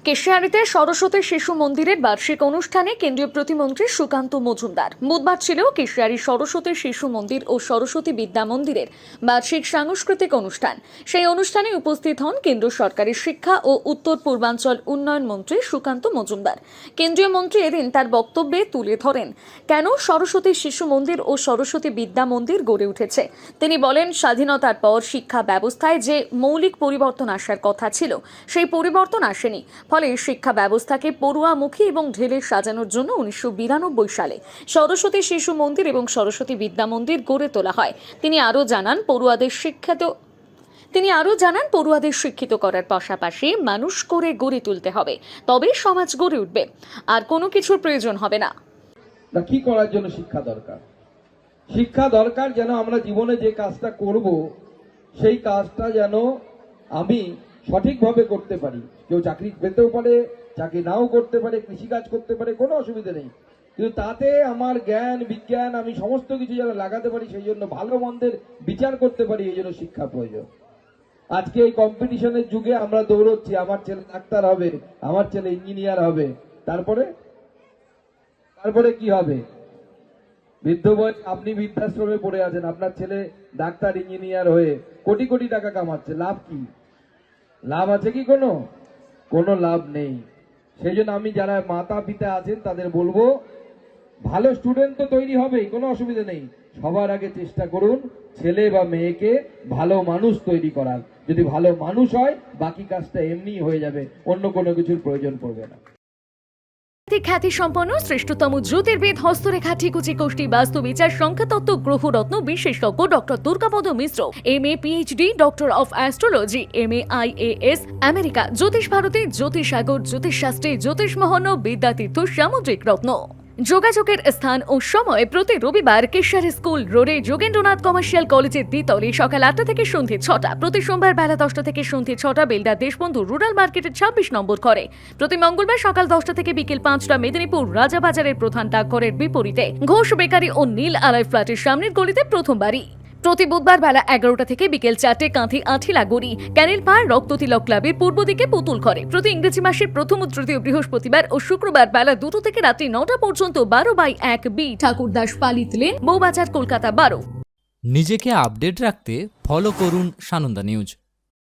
কেশিয়াড়ীতে সরস্বতী শিশু মন্দিরের বার্ষিক অনুষ্ঠানে কেন্দ্রীয় প্রতিমন্ত্রী সুকান্ত মজুমদার। বুধবার ছিল কেশিয়াড়ী সরস্বতী শিশু মন্দির ও সরস্বতী বিদ্যা মন্দিরের বার্ষিক সাংস্কৃতিক অনুষ্ঠান। সেই অনুষ্ঠানে উপস্থিত হন কেন্দ্র সরকারের শিক্ষা ও উত্তর পূর্বাঞ্চল উন্নয়ন মন্ত্রী সুকান্ত মজুমদার। কেন্দ্রীয় মন্ত্রী এদিন তার বক্তব্যে তুলে ধরেন কেন সরস্বতী শিশু মন্দির ও সরস্বতী বিদ্যা মন্দির গড়ে উঠেছে। তিনি বলেন, স্বাধীনতার পর শিক্ষা ব্যবস্থায় যে মৌলিক পরিবর্তন আসার কথা ছিল সেই পরিবর্তন আসেনি। ফলে শিক্ষা ব্যবস্থাকে পড়ুয়ামুখী এবং ঢেলে সাজানোর জন্য 1992 সালে সরস্বতী শিশু মন্দির এবং সরস্বতী বিদ্যা মন্দির গড়ে তোলা হয়। তিনি আরও জানান, পড়ুয়াদের শিক্ষিত করার পাশাপাশি মানুষ করে গড়ে তুলতে হবে, তবেই সমাজ গড়ে উঠবে, আর কোনো কিছুর প্রয়োজন হবে না। কি করার জন্য শিক্ষা দরকার? শিক্ষা দরকার যেন আমরা জীবনে যে কাজটা করব সেই কাজটা যেন আমি সঠিকভাবে করতে পারি। কেউ চাকরি পেতেও পারে, চাকরি নাও করতে পারে, কৃষিকাজ করতে পারে, কোনো অসুবিধা নেই, কিন্তু তাতে আমার জ্ঞান বিজ্ঞান আমি সমস্ত কিছু যেন লাগাতে পারি, সেই জন্য ভালো মন্দের বিচার করতে পারি, এই জন্য শিক্ষা প্রয়োজন। আজকে এই কম্পিটিশনের যুগে আমরা দৌড়চ্ছি, আমার ছেলে ডাক্তার হবে, আমার ছেলে ইঞ্জিনিয়ার হবে, তারপরে কি হবে? বৃদ্ধ বয়স আপনি বৃদ্ধাশ্রমে পড়ে আছেন, আপনার ছেলে ডাক্তার ইঞ্জিনিয়ার হয়ে কোটি কোটি টাকা কামাচ্ছে, লাভ কি? লাভ আছে কি? কোনো লাভ নেই। সেই জন্য আমি যারা মাতা পিতা আছেন তাদের বলবো, ভালো স্টুডেন্ট তো তৈরি হবেই, কোনো অসুবিধা নেই, সবার আগে চেষ্টা করুন ছেলে বা মেয়েকে ভালো মানুষ তৈরি করার। যদি ভালো মানুষ হয় বাকি কাজটা এমনি হয়ে যাবে, অন্য কোনো কিছুর প্রয়োজন পড়বে না। খ্যাতি সম্পন্ন শ্রেষ্ঠতম জ্যোতির্বিদ, হস্তরেখা, ঠিকুচি, কোষ্ঠী, বাস্তু বিচার, সংখ্যাতত্ত্ব, গ্রহরত্ন বিশেষজ্ঞ doctor Durgapada Mishra, MA PhD, doctor of astrology, MA IAS, America, জ্যোতিষ ভারতী, জ্যোতিষ সাগর, জ্যোতিষ শাস্ত্রী, জ্যোতিষ মহন্ন, বিদ্যাতীর্থ, সামুদ্রিক রত্ন। যোগাযোগের স্থান ও সময় প্রতি রবিবার কেশিয়াড়ী স্কুল রোডে যোগেন্দ্রনাথ কমার্শিয়াল কলেজের দ্বিতলে সকাল 8টা থেকে সন্ধ্যে 6টা, প্রতি সোমবার বেলা 10টা থেকে সন্ধ্যে 6টা বেলদা দেশবন্ধু রুরাল মার্কেটের 26 নম্বর ঘরে, প্রতি মঙ্গলবার সকাল 10টা থেকে বিকেল 5টা মেদিনীপুর রাজাবাজারের প্রধান ডাকঘরের বিপরীতে ঘোষ বেকারি ও নীল আলয় ফ্ল্যাটের সামনের গলিতে প্রথম বাড়ি, প্রতি বুধবার বেলা 11টা থেকে বিকেল 4টে কাঁথি আঠিলাগুড়ি ক্যানেল পাড় রক্ততিলক ক্লাবের পূর্ব দিকে পুতুল ঘরে, প্রতি ইংরেজি মাসের প্রথম ও তৃতীয় বৃহস্পতিবার ও শুক্রবার বেলা 2টো থেকে রাত্রি 9টা পর্যন্ত 12/1 বি ঠাকুরদাস পালিত লেন, বউবাজার, কলকাতা 12। নিজেকে আপডেট রাখতে ফলো করুন সানন্দা নিউজ।